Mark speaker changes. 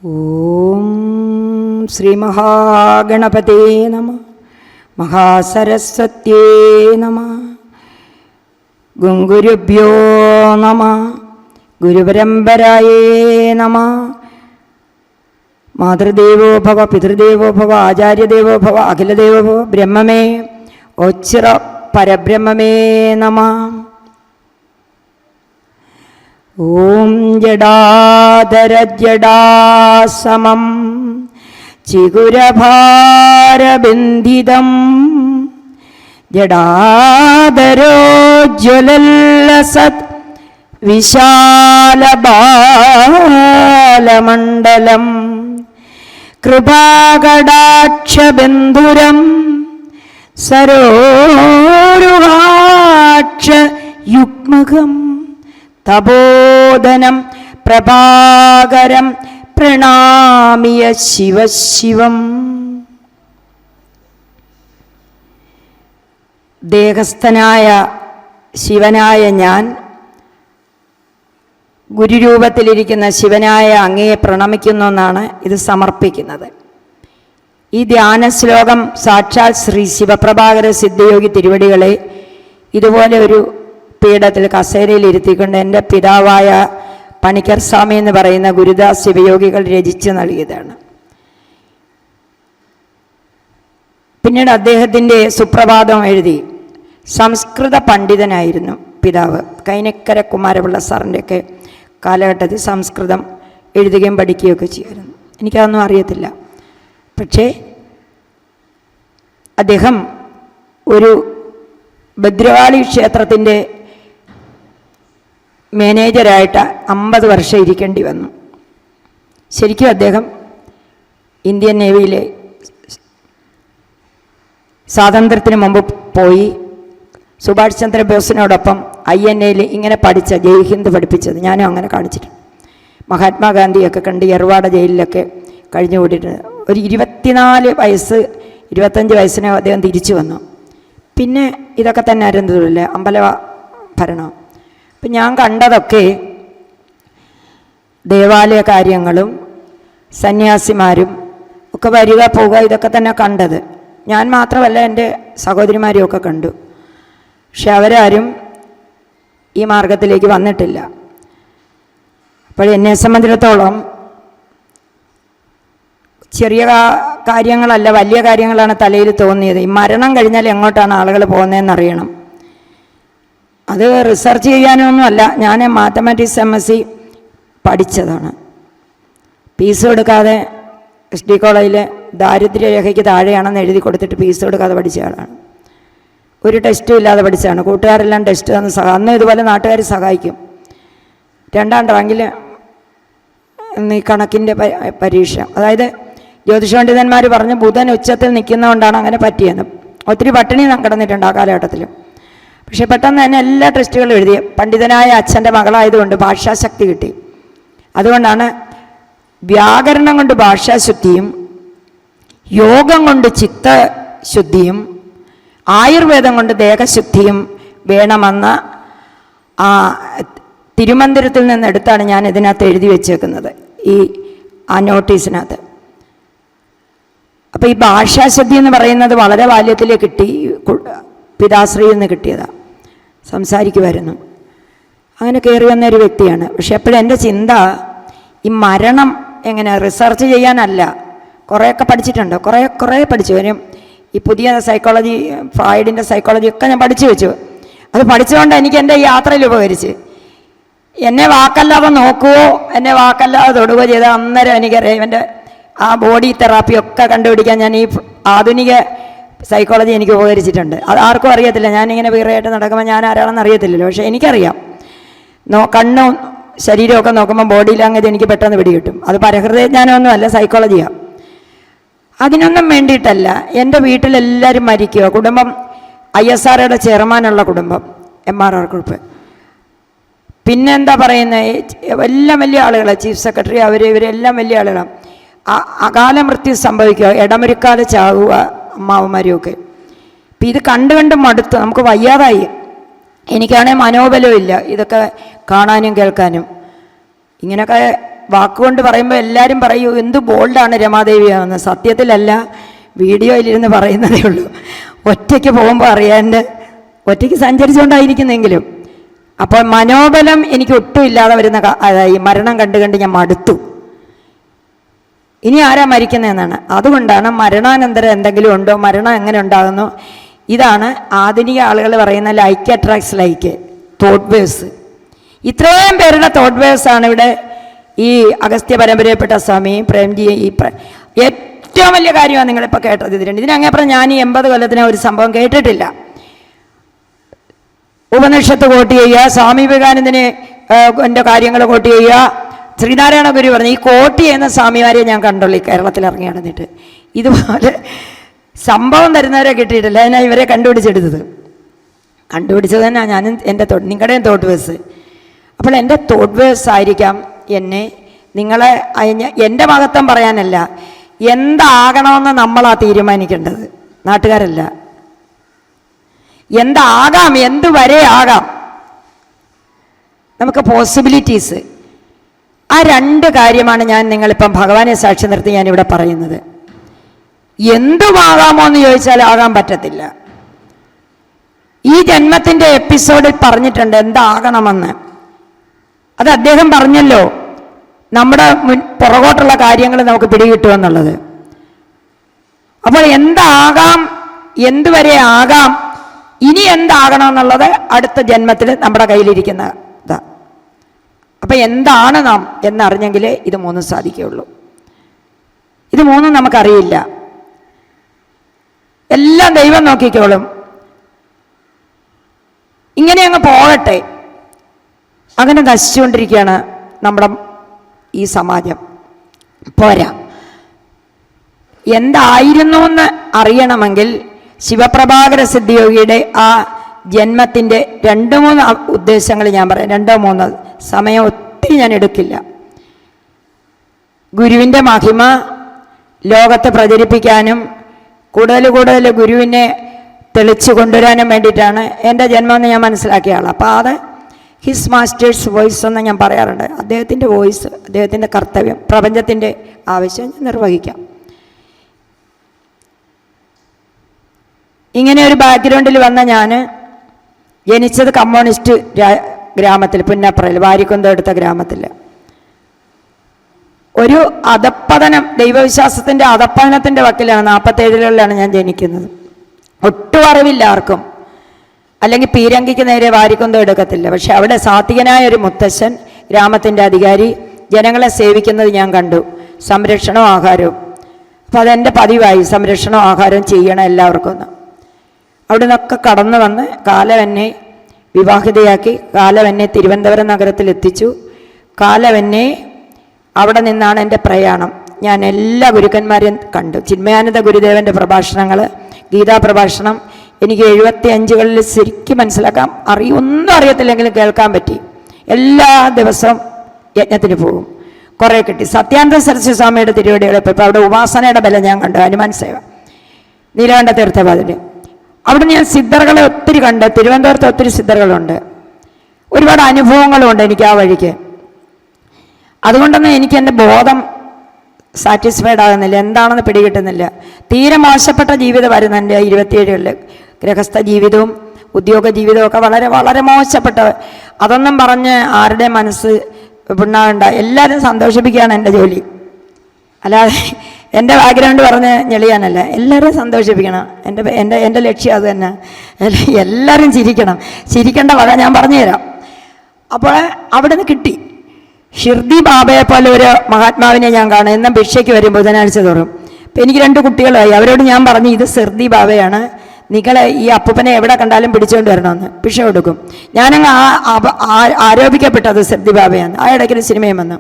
Speaker 1: ഓം ശ്രീ മഹാഗണപതേ നമഃ. മഹാസരസ്വത്യേ നമഃ. ഗുരുഭ്യോ നമഃ. ഗുരുപരമ്പരായേ നമഃ. മാതൃദേവോ ഭവ, പിതൃദേവോ ഭവ, ആചാര്യദേവോ ഭവ, അഖിലദേവോ ഭവ. ബ്രഹ്മമേ ഓച്ചിറ പരബ്രഹ്മമേ നമഃ. ഓം ജടാധരജടാസമം ചിഗുരഭാരബന്ധിതം ജടാധരോജ്വലല്ലസത് വിശാലബാലമണ്ഡലം കൃപാകടാക്ഷബന്ധുരം സരോരുഹാക്ഷയുഗ്മകം തപോധനം പ്രഭാകരം പ്രണാമിയ ശിവശിവം. ദേഹസ്ഥനായ ശിവനായ ഞാൻ ഗുരുരൂപത്തിലിരിക്കുന്ന ശിവനായ അങ്ങയെ പ്രണമിക്കുന്നു എന്നാണ് ഇത് സമർപ്പിക്കുന്നത്. ഈ ധ്യാന ശ്ലോകം സാക്ഷാൽ ശ്രീ ശിവപ്രഭാകര സിദ്ധയോഗി തിരുവടികളെ ഇതുപോലെ ഒരു പീഠത്തിൽ കസേരയിൽ ഇരുത്തിക്കൊണ്ട് എൻ്റെ പിതാവായ പണിക്കർ സ്വാമി എന്ന് പറയുന്ന ഗുരുദാസ് ശിവയോഗികൾ രചിച്ചു നൽകിയതാണ്. പിന്നീട് അദ്ദേഹത്തിൻ്റെ സുപ്രഭാതം എഴുതി. സംസ്കൃത പണ്ഡിതനായിരുന്നു പിതാവ്. കൈനക്കര കുമാരപിള്ള സാറിൻ്റെയൊക്കെ കാലഘട്ടത്തിൽ സംസ്കൃതം എഴുതുകയും പഠിക്കുകയൊക്കെ ചെയ്യുമായിരുന്നു. എനിക്കതൊന്നും അറിയത്തില്ല. പക്ഷേ അദ്ദേഹം ഒരു ഭദ്രകാളി ക്ഷേത്രത്തിൻ്റെ മാനേജരായിട്ട് 50 വർഷം ഇരിക്കേണ്ടി വന്നു. ശരിക്കും അദ്ദേഹം ഇന്ത്യൻ നേവിയിലെ സ്വാതന്ത്ര്യത്തിന് മുമ്പ് പോയി സുഭാഷ് ചന്ദ്രബോസിനോടൊപ്പം INA ഇങ്ങനെ പഠിച്ച ജയ് ഹിന്ദ് പഠിപ്പിച്ചത് ഞാനും അങ്ങനെ കാണിച്ചിട്ടുണ്ട്. മഹാത്മാഗാന്ധിയൊക്കെ കണ്ട് എറുവാട ജയിലിലൊക്കെ കഴിഞ്ഞു കൂടിയിട്ടുണ്ട്. ഒരു 24 വയസ്സ് 25 വയസ്സിന് അദ്ദേഹം തിരിച്ചു വന്നു. പിന്നെ ഇതൊക്കെ തന്നെ ആയിരുന്നില്ല അമ്പല ഭരണം. അപ്പം ഞാൻ കണ്ടതൊക്കെ ദേവാലയ കാര്യങ്ങളും സന്യാസിമാരും ഒക്കെ വരിക പോവുക ഇതൊക്കെ തന്നെ കണ്ടത്. ഞാൻ മാത്രമല്ല, എൻ്റെ സഹോദരിമാരും ഒക്കെ കണ്ടു. പക്ഷെ അവരാരും ഈ മാർഗത്തിലേക്ക് വന്നിട്ടില്ല. അപ്പോൾ എന്നെ സംബന്ധിച്ചിടത്തോളം ചെറിയ കാര്യങ്ങളല്ല, വലിയ കാര്യങ്ങളാണ് തലയിൽ തോന്നിയത്. ഈ മരണം കഴിഞ്ഞാൽ എങ്ങോട്ടാണ് ആളുകൾ പോകുന്നതെന്നറിയണം. അത് റിസർച്ച് ചെയ്യാനൊന്നുമല്ല. ഞാൻ മാത്തമാറ്റിക്സ് MSc പഠിച്ചതാണ്. ഫീസ് കൊടുക്കാതെ SD കോളേജിൽ ദാരിദ്ര്യരേഖയ്ക്ക് താഴെയാണെന്ന് എഴുതി കൊടുത്തിട്ട് ഫീസ് കൊടുക്കാതെ പഠിച്ച ആളാണ്. ഒരു ടെസ്റ്റും ഇല്ലാതെ പഠിച്ചതാണ്. കൂട്ടുകാരെല്ലാം ടെസ്റ്റ് തന്ന് അന്ന് ഇതുപോലെ നാട്ടുകാർ സഹായിക്കും. 2ാം റാങ്കിൽ ഈ കണക്കിൻ്റെ പരീക്ഷ, അതായത് ജ്യോതിഷ പണ്ഡിതന്മാർ പറഞ്ഞ് ബുധൻ ഉച്ചത്തിൽ നിൽക്കുന്നതുകൊണ്ടാണ് അങ്ങനെ പറ്റിയെന്ന്. ഒത്തിരി പട്ടിണി കിടന്നിട്ടുണ്ട് ആ കാലഘട്ടത്തിൽ. പക്ഷെ പെട്ടെന്ന് തന്നെ എല്ലാ ടെസ്റ്റുകളും എഴുതി. പണ്ഡിതനായ അച്ഛൻ്റെ മകളായതുകൊണ്ട് ഭാഷാശക്തി കിട്ടി. അതുകൊണ്ടാണ് വ്യാകരണം കൊണ്ട് ഭാഷാശുദ്ധിയും യോഗം കൊണ്ട് ചിത്തശുദ്ധിയും ആയുർവേദം കൊണ്ട് ദേഹശുദ്ധിയും വേണമെന്ന തിരുമന്ദിരത്തിൽ നിന്നെടുത്താണ് ഞാൻ ഇതിനകത്ത് എഴുതി വെച്ചേക്കുന്നത്, ആ നോട്ടീസിനകത്ത്. അപ്പോൾ ഈ ഭാഷാശുദ്ധി എന്ന് പറയുന്നത് വളരെ ബാല്യത്തിൽ കിട്ടി, പിതാശ്രീയിൽ നിന്ന് കിട്ടിയതാണ്. സംസാരിക്കുമായിരുന്നു. അങ്ങനെ കയറി വന്നൊരു വ്യക്തിയാണ്. പക്ഷെ എപ്പോഴും എൻ്റെ ചിന്ത ഈ മരണം എങ്ങനെ റിസർച്ച് ചെയ്യാനല്ല. കുറേയൊക്കെ പഠിച്ചിട്ടുണ്ട്, കുറേ പഠിച്ചു വരും. ഈ പുതിയ സൈക്കോളജി, ഫ്രോയിഡിൻ്റെ സൈക്കോളജി ഒക്കെ ഞാൻ പഠിച്ചു വെച്ചു. അത് പഠിച്ചുകൊണ്ട് എനിക്ക് എൻ്റെ യാത്രയിൽ ഉപകരിച്ച്. എന്നെ വാക്കല്ലാതെ നോക്കുവോ എന്നെ വാക്കല്ലാതെ തൊടുകയോ ചെയ്ത അന്നേരം എനിക്കറിയാം എൻ്റെ ആ ബോഡി തെറാപ്പിയൊക്കെ കണ്ടുപിടിക്കാൻ ഞാൻ ഈ ആധുനിക സൈക്കോളജി എനിക്ക് ഉപകരിച്ചിട്ടുണ്ട്. അത് ആർക്കും അറിയത്തില്ല. ഞാനിങ്ങനെ വീറായിട്ട് നടക്കുമ്പോൾ ഞാൻ ആരാണെന്ന് അറിയത്തില്ലല്ലോ. പക്ഷേ എനിക്കറിയാം. കണ്ണും ശരീരമൊക്കെ നോക്കുമ്പോൾ ബോഡി ലാംഗ്വേജ് എനിക്ക് പെട്ടെന്ന് പിടികിട്ടും. അത് പരഹൃദയജ്ഞാനമൊന്നുമല്ല, സൈക്കോളജിയാണ്. അതിനൊന്നും വേണ്ടിയിട്ടല്ല. എൻ്റെ വീട്ടിലെല്ലാവരും മരിക്കുക. കുടുംബം ISROയുടെ ചെയർമാനുള്ള കുടുംബം, MRR ഗ്രൂപ്പ്. പിന്നെ എന്താ പറയുന്നത്, എല്ലാം വലിയ ആളുകളാണ്, ചീഫ് സെക്രട്ടറി ഇവരെല്ലാം വലിയ ആളുകളാണ്. അകാല മൃത്യു സംഭവിക്കുക, ഇടമൊരുക്കാതെ ചാവുക അമ്മാവന്മാരുമൊക്കെ. അപ്പം ഇത് കണ്ട് മടുത്ത് നമുക്ക് വയ്യാതായി. എനിക്കാണെങ്കിൽ മനോബലമില്ല ഇതൊക്കെ കാണാനും കേൾക്കാനും. ഇങ്ങനെയൊക്കെ വാക്കുകൊണ്ട് പറയുമ്പോൾ എല്ലാവരും പറയൂ എന്ത് ബോൾഡാണ് രമാദേവിയാണെന്ന്. സത്യത്തിലല്ല, വീഡിയോയിലിരുന്ന് പറയുന്നതേ ഉള്ളൂ. ഒറ്റയ്ക്ക് പോകുമ്പോൾ അറിയാണ്ട് ഒറ്റയ്ക്ക് സഞ്ചരിച്ചുകൊണ്ടായിരിക്കുന്നെങ്കിലും. അപ്പോൾ മനോബലം എനിക്ക് ഒട്ടും ഇല്ലാതെ വരുന്ന ഈ മരണം കണ്ട് ഞാൻ മടുത്തു. ഇനി ആരാ മരിക്കുന്നതെന്നാണ്. അതുകൊണ്ടാണ് മരണാനന്തരം എന്തെങ്കിലും ഉണ്ടോ, മരണം എങ്ങനെ ഉണ്ടാകുന്നു, ഇതാണ് ആധുനിക ആളുകൾ പറയുന്ന like attracts like, thought waves. ഇത്രയും പേരുടെ തോട്ട് വേവ്സാണ് ഇവിടെ ഈ അഗസ്ത്യ പരമ്പരയിൽപ്പെട്ട സ്വാമി പ്രേംജി ഏറ്റവും വലിയ കാര്യമാണ് നിങ്ങളിപ്പോൾ കേട്ടത്. ഇതിനങ്ങേപ്പുറം ഞാൻ ഈ 80 കൊല്ലത്തിന് ഒരു സംഭവം കേട്ടിട്ടില്ല. ഉപനിഷത്ത് കോട്ട് ചെയ്യുക, സ്വാമി വിവേകാനന്ദനെ എൻ്റെ കാര്യങ്ങൾ കോട്ട് ചെയ്യുക. ശ്രീനാരായണ ഗുരു പറഞ്ഞു ഈ കോട്ട് ചെയ്യുന്ന സ്വാമിമാരെ ഞാൻ കണ്ടുള്ളൂ ഈ കേരളത്തിൽ ഇറങ്ങി നടന്നിട്ട്. ഇതുപോലെ സംഭവം തരുന്നവരെ കിട്ടിയിട്ടില്ല. അതിനാ ഇവരെ കണ്ടുപിടിച്ചെടുത്തത് തന്നെ ഞാനും എൻ്റെ നിങ്ങളുടെയും തോട്ട് വേഴ്സ്. അപ്പോൾ എൻ്റെ തോട്ട് വേഴ്സ് ആയിരിക്കാം എന്നെ നിങ്ങളെ എൻ്റെ മഹത്വം പറയാനല്ല, എന്താകണമെന്ന് നമ്മളാ തീരുമാനിക്കേണ്ടത്, നാട്ടുകാരല്ല. എന്താകാം, എന്തുവരെ ആകാം, നമുക്ക് പോസിബിലിറ്റീസ്. ആ 2 കാര്യമാണ് ഞാൻ നിങ്ങളിപ്പം ഭഗവാനെ സാക്ഷി നിർത്തി ഞാനിവിടെ പറയുന്നത്. എന്തുമാകാമോ എന്ന് ചോദിച്ചാൽ ആകാൻ പറ്റത്തില്ല. ഈ ജന്മത്തിൻ്റെ എപ്പിസോഡിൽ പറഞ്ഞിട്ടുണ്ട് എന്താകണമെന്ന്. അത് അദ്ദേഹം പറഞ്ഞല്ലോ, നമ്മുടെ പുറകോട്ടുള്ള കാര്യങ്ങൾ നമുക്ക് പിടികിട്ടുമെന്നുള്ളത്. അപ്പോൾ എന്താകാം, എന്തുവരെ ആകാം, ഇനി എന്താകണമെന്നുള്ളത് അടുത്ത ജന്മത്തിൽ നമ്മുടെ കയ്യിലിരിക്കുന്ന ഇതാ. അപ്പം എന്താണ് നാം എന്നറിഞ്ഞെങ്കിലേ ഇത് 3 സാധിക്കുകയുള്ളൂ. ഇത് 3 നമുക്കറിയില്ല. എല്ലാം ദൈവം നോക്കിക്കോളും. ഇങ്ങനെ അങ്ങ് പോകട്ടെ. അങ്ങനെ നശിച്ചുകൊണ്ടിരിക്കുകയാണ് നമ്മുടെ ഈ സമാജം. പോരാ, എന്തായിരുന്നു എന്ന് അറിയണമെങ്കിൽ ശിവപ്രഭാകര സിദ്ധിയോഗിയുടെ ആ ജന്മത്തിൻ്റെ 2-3 ഉദ്ദേശങ്ങൾ ഞാൻ പറയാം. 2-3 സമയം ഒത്തിരി ഞാൻ എടുക്കില്ല. ഗുരുവിൻ്റെ മഹിമ ലോകത്ത് പ്രചരിപ്പിക്കാനും കൂടുതൽ ഗുരുവിനെ തെളിച്ചു കൊണ്ടുവരാനും വേണ്ടിയിട്ടാണ് എൻ്റെ ജന്മമെന്ന് ഞാൻ മനസ്സിലാക്കിയ ആൾ. അപ്പോൾ അത് ഹിസ് മാസ്റ്റേഴ്സ് വോയിസ് എന്ന് ഞാൻ പറയാറുണ്ട്. അദ്ദേഹത്തിൻ്റെ വോയിസ്, അദ്ദേഹത്തിൻ്റെ കർത്തവ്യം, പ്രപഞ്ചത്തിൻ്റെ ആവശ്യം ഞാൻ നിർവഹിക്കാം. ഇങ്ങനെ ഒരു ബാക്ക്ഗ്രൗണ്ടിൽ വന്ന ഞാൻ ജനിച്ചത് കമ്മ്യൂണിസ്റ്റ് ഗ്രാമത്തിൽ, പുന്നപ്രയിൽ, വാരിക്കുന്തം എടുത്ത ഗ്രാമത്തിൽ. ഒരു അധപ്പതനം, ദൈവവിശ്വാസത്തിൻ്റെ അധപ്പതനത്തിൻ്റെ വക്കിലാണ്. 47-ലാണ് ഞാൻ ജനിക്കുന്നത്. ഒട്ടും അറിവില്ല ആർക്കും. അല്ലെങ്കിൽ പീരങ്കിക്ക് നേരെ വാരിക്കുന്തം എടുക്കത്തില്ല. പക്ഷെ അവിടെ സാത്വികനായ ഒരു മുത്തശ്ശൻ, ഗ്രാമത്തിൻ്റെ അധികാരി, ജനങ്ങളെ സേവിക്കുന്നത് ഞാൻ കണ്ടു. സംരക്ഷണവും ആഹാരവും. അപ്പോൾ അതെൻ്റെ പതിവായി, സംരക്ഷണവും ആഹാരവും ചെയ്യണം എല്ലാവർക്കും ഒന്ന്. അവിടെ നിന്നൊക്കെ കടന്നു വന്ന് കാലം എന്നെ വിവാഹിതയാക്കി. കാലം എന്നെ തിരുവനന്തപുരം നഗരത്തിലെത്തിച്ചു. കാലം എന്നെ അവിടെ നിന്നാണ് എൻ്റെ പ്രയാണം. ഞാൻ എല്ലാ ഗുരുക്കന്മാരെയും കണ്ടു. ചിന്മയാനന്ദ ഗുരുദേവൻ്റെ പ്രഭാഷണങ്ങൾ, ഗീതാ പ്രഭാഷണം എനിക്ക് 75കളിൽ ശരിക്കും മനസ്സിലാക്കാം. ഒന്നും അറിയത്തില്ലെങ്കിലും കേൾക്കാൻ പറ്റി. എല്ലാ ദിവസവും യജ്ഞത്തിന് പോകും. കുറേ കിട്ടി. സത്യാനന്ദ സരസ്വതി സ്വാമിയുടെ തിരുവടികളെ ഇപ്പോൾ അവിടെ ഉപാസനയുടെ ബലം ഞാൻ കണ്ടു. ഹനുമാൻ സേവ, നീലകണ്ഠ തീർത്ഥപാദര്. അവിടെ ഞാൻ സിദ്ധറുകളെ ഒത്തിരി കണ്ട്. തിരുവനന്തപുരത്ത് ഒത്തിരി സിദ്ധറുകളുണ്ട്. ഒരുപാട് അനുഭവങ്ങളുണ്ട് എനിക്ക് ആ വഴിക്ക്. അതുകൊണ്ടൊന്നും എനിക്ക് എൻ്റെ ബോധം സാറ്റിസ്ഫൈഡ് ആകുന്നില്ല, എന്താണെന്ന് പിടികിട്ടുന്നില്ല. തീരെ മോശപ്പെട്ട ജീവിതമായിരുന്നു എൻ്റെ 27കളിൽ. ഗൃഹസ്ഥ ജീവിതവും ഉദ്യോഗ ജീവിതവും ഒക്കെ വളരെ വളരെ മോശപ്പെട്ട. അതൊന്നും പറഞ്ഞ് ആരുടെ മനസ്സ് പിണ്ണാകണ്ട. എല്ലാവരും സന്തോഷിപ്പിക്കുകയാണ് എൻ്റെ ജോലി. അല്ലാതെ എൻ്റെ ബാക്ക്ഗ്രൗണ്ട് പറഞ്ഞ് ഞെളിയാനല്ല. എല്ലാവരും സന്തോഷിപ്പിക്കണം. എൻ്റെ ലക്ഷ്യം അത് തന്നെ. എല്ലാവരും ചിരിക്കണം. ചിരിക്കേണ്ട വക ഞാൻ പറഞ്ഞുതരാം. അപ്പോൾ അവിടെ നിന്ന് കിട്ടി. ഷിർദി ബാബയെ പോലെ ഒരു മഹാത്മാവിനെ ഞാൻ കാണും. എന്നും ഭിക്ഷയ്ക്ക് വരും ബുധനാഴ്ച തോറും. അപ്പം എനിക്ക് 2 കുട്ടികളായി. അവരോട് ഞാൻ പറഞ്ഞു, ഇത് ഷിർദി ബാബയാണ്, നിങ്ങളെ ഈ അപ്പൂപ്പനെ എവിടെ കണ്ടാലും പിടിച്ചുകൊണ്ട് വരണമെന്ന്. ഭിക്ഷ കൊടുക്കും. ഞാനങ്ങ് ആരോപിക്കപ്പെട്ടത് ഷിർദി ബാബയാണ്. ആ ഇടയ്ക്കൊരു സിനിമയും വന്നു.